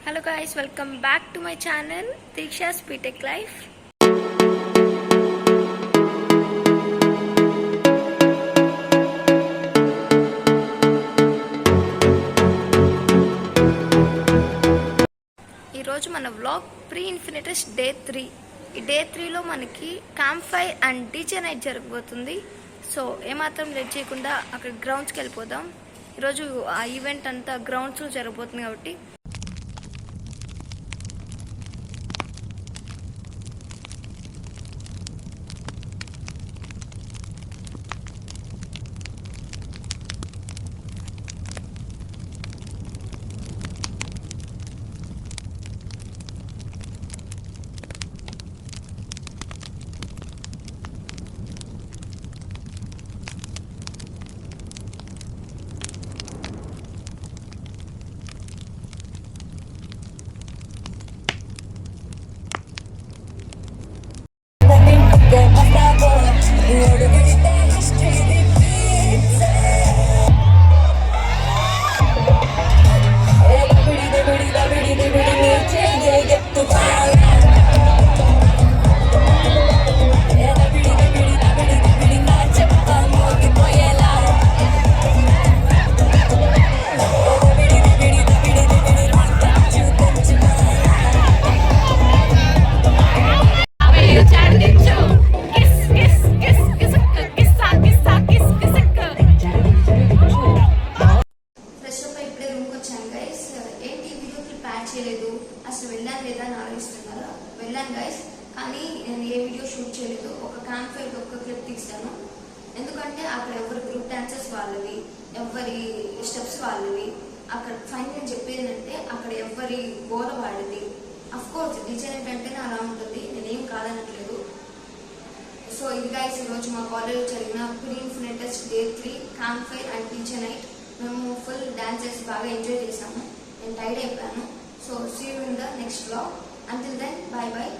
Hello guys, welcome back to my channel Diksha's BTech Life. ఈరోజు మన vlog pre Infinitus day 3. ఈ day 3లో మనకి camp fire and DJ night జరగబోతుంది. So ఏమాత్రం late చేయకుండా అక్కడ గ్రౌండ్స్కి వెళ్ళిపోదాం. ఈరోజు ఆ ఈవెంట్ అంతా గ్రౌండ్స్లో జరగబోతుంది కాబట్టి చేయలేదు. అసలు వెళ్ళాను లేదా అని ఆలోచిస్తున్నారు. వెళ్ళాను గైస్, కానీ నేను ఏ వీడియో షూట్ చేయలేదు. ఒక క్యాంప్ ఫైర్ ఒక్క క్లిప్ తీస్తాను. ఎందుకంటే అక్కడ ఎవరి గ్రూప్ డాన్సర్స్ వాళ్ళవి, ఎవరి స్టెప్స్ వాళ్ళవి. అక్కడ ఫైన్ నేను చెప్పేది ఏంటంటే అక్కడ ఎవరి గోల వాడిది. అఫ్ కోర్స్ డిజైన్ అంటేనే అలా ఉంటుంది, నేనేం కాదనట్లేదు. సో ఇది గైస్ ఈరోజు మా కాలేజ్లో జరిగిన pre Infinitus day 3 campfire and DJ night. మేము ఫుల్ డాన్స్ చేసి బాగా ఎంజాయ్ చేసాము. నేను టైర్డ్ అయిపోయాను. So see you in the next vlog. Until then, bye bye.